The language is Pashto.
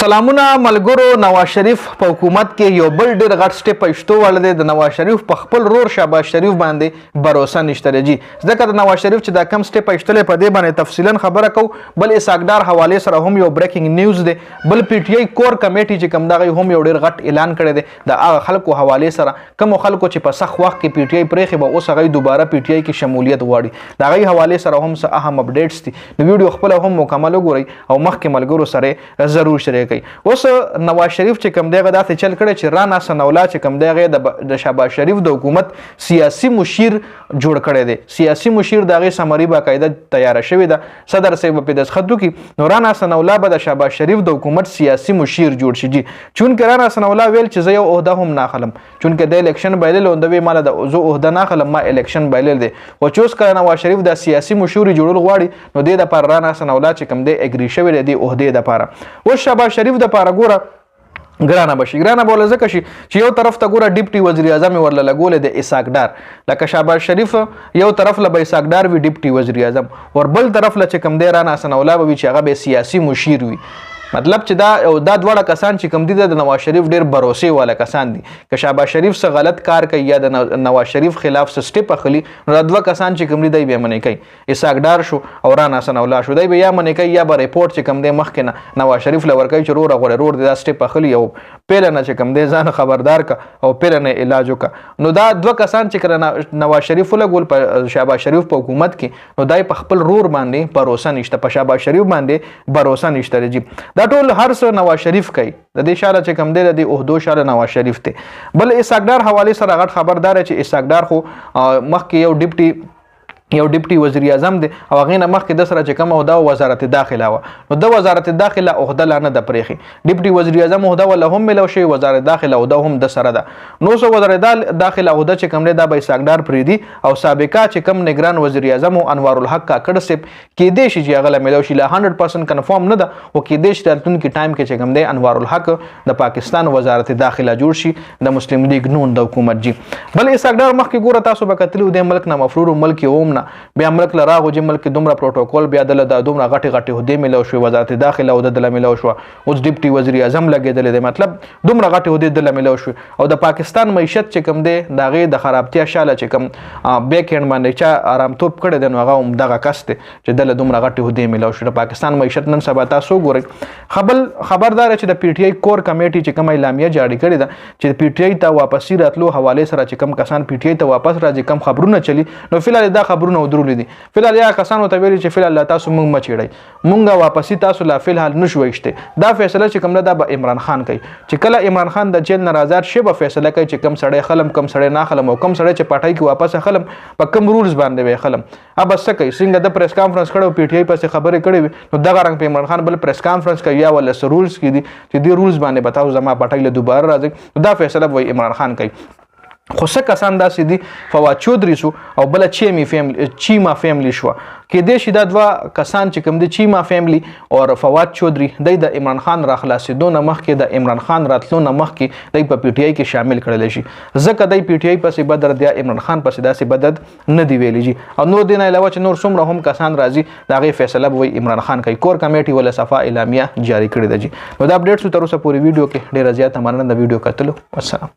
سلامونه ملګرو. نواز شریف په حکومت کې یو بل ډیر غټ سټیپ پښتو ولده د نواز شریف په خپل رور شهباز شریف باندې باور نشته لري. ځکه د نواز شریف چې دا کم سټیپ پښتلې په دې باندې تفصیلا خبره کو. بل اساګدار حواله سره هم یو بریکینګ نیوز دی. بل پی ټی آی کور کمیټي چې کم دغه هم یو ډیر غټ اعلان کړی دی د هغه خلکو حواله سره. کوم خلکو چې په سخت وخت کې پی ټی آی پرېخي به اوس هغه دوباره پی ټی آی کې شمولیت غواړي. دا غي حواله سره هم څه اهم اپډیټس دي. نو ویډیو خپل هم مکمل وګورئ او مخکې ملګرو سره ضرور شریک کړئ. اوس نواز شریف چې کم دیغه داسې چل کړي چې رانا سنولا چې کم دیغه د شهباز شریف د حکومت سیاسي مشیر جوړ کړي دي. سیاسي مشیر دغه سمری باقاعده تیار شوی ده. صدر صاحب په دسخطو کې نو رانا سنولا به د شهباز شریف د حکومت سیاسي مشیر جوړ شي. چون کې رانا سنولا ویل چې زه یو عہده هم نه خلم. چون کې د الیکشن بایلل اوندوي مال د زو عہده نه خلم ما الیکشن بایلل دي. و چوس کړه نواز شریف د سیاسي مشور جوړول غواړي نو د پر رانا سنولا چې کم دی اګری شوی دی عہده د پاره. و شهباز شریف د پاره ګوره ګرانه بشي ګرانه بوله ځکه شي چې یو طرف ته ګوره ډیپټي وزیر اعظم ورله لګول د اساګدار لکه شهباز شریف یو طرف له به اساګدار وی ډیپټي وزیر اعظم ور بل طرف له چې کم دی رانا سنولا به چې هغه به سیاسي مشیر وي. مطلب چې دا دواړه کسان چې کم دي د نواز شریف ډیر باور والا کسان دي. که شهباز شریف څه غلط کار کوي یا د نواز شریف خلاف څه سټیپ اخلي نو دا دوه کسان چې کم دي دی به منې کوي. اساګدار شو او رانا سنولا شو دی به یا منې کوي یا به ریپورت چې کم دی مخکې نه نواز شریف لور کوي چې رور دا سټیپ اخلي او پیله نه چې کم دی ځان خبردار کا او پیله نه علاج وکا. نو دا دوه کسان چې کړه نواز شریف لګول په شهباز شریف په حکومت کې نو دای په خپل رور باندې باور نشته. په شهباز شریف باندې باور نشته لري. دا ټول هر څه نواز شریف کوي. د دې شاله چې کم دی د عہدو شاله نواز شریف ته. بل اساګدار حواله سره غټ خبردار چې اساګدار خو مخکې یو ډیپټي وزیر اعظم دی او هغه نه مخکې د سره چې کوم عہده وزارت داخله و نو د وزارت داخله عہده لانه د پرېخي. ډیپټي وزیر اعظم عہده ولا هم ملو شي وزارت داخله عہده هم د سره ده. نو سو وزارت داخله عہده چې کوم دی دا به اساګدار پریدي او سابقه چې کوم نگران وزیر اعظم انوار الحق کاکړ سپ کې دې شي چې هغه ملو شي لا 100% کنفرم نه ده او کې دې شي تلتون کې ټایم کې چې کوم دی انوار الحق د پاکستان وزارت داخله جوړ شي د مسلم لیگ نون د حکومت جی. بل اساګدار مخکې ګوره تاسو به کتلو د ملک نه مفرور ملک اومنه بیا ملک لراغو چې ملک دومره پروتوکول بیا د دومره غټي هدي ملو شو وزارت داخله او د ملو شو اوس ډیپټي وزیر اعظم لګیدل دی. مطلب دومره غټي هدي د ملو شو او د پاکستان معیشت چې کم دی دغه د خرابتیا شاله چې کم بیک هند باندې چا آرام توپ کړی دی نو هغه هم دغه کس دی چې د دومره غټي هدي ملو شو. د پاکستان معیشت نن سبا تاسو ګورئ. خبردار چې د پی ټی آی کور کمیټي چې کوم اعلامیه جاری کړې ده چې پی ټی آی ته واپسی راتلو حواله سره چې کم کسان پی ټی آی ته واپس راځي کم خبرونه چلی نو فلال دا خبرونه ودرول دي. فلال یا کسانو ته ویلي چې فلال تاسو مونږ مچېړئ مونږه واپسی تاسو لا فلحال نشو وشته. دا فیصله چې کوم ده به عمران خان کوي چې کله عمران خان د جیل نه آزاد شي به فیصله کوي چې کم سړی خلم کم سړی نه خلم او کم سړی چې پټای کې واپس خلم په کم رولز باندې وي خلم. اب څه کوي څنګه د پریس کانفرنس کړو پی ټی آی پسې خبرې کړې نو دغه رنګ په عمران خان بل پریس کانفرنس کوي یا ول رولز کې دي چې دی رولز باندې بتاو زما پټای له دوباره راځي دا فیصله وای عمران خان کوي. خو څه کسان داسې دي فواد چودري شو او بل چیما فیملی شو کې دې شي دا دوه کسان چې کوم دي چیما فیملی او فواد چودري د عمران خان را خلاصېدو نه مخکې د عمران خان راتلو نه مخکې د په پی ټی آی کې شامل کړل شي. ځکه د پی ټی آی پسې بدر دی عمران خان پسې داسې بدد نه دی ویلي جی. او نور دین علاوه چې نور څومره هم کسان راځي دا غي فیصله وای عمران خان کوي. کور کمیټي ولا صفه اعلامیه جاری کړی دی جی. نو دا اپډیټس تر اوسه پوری ویډیو کې ډیر زیات مننه د ویډیو کتلو. والسلام.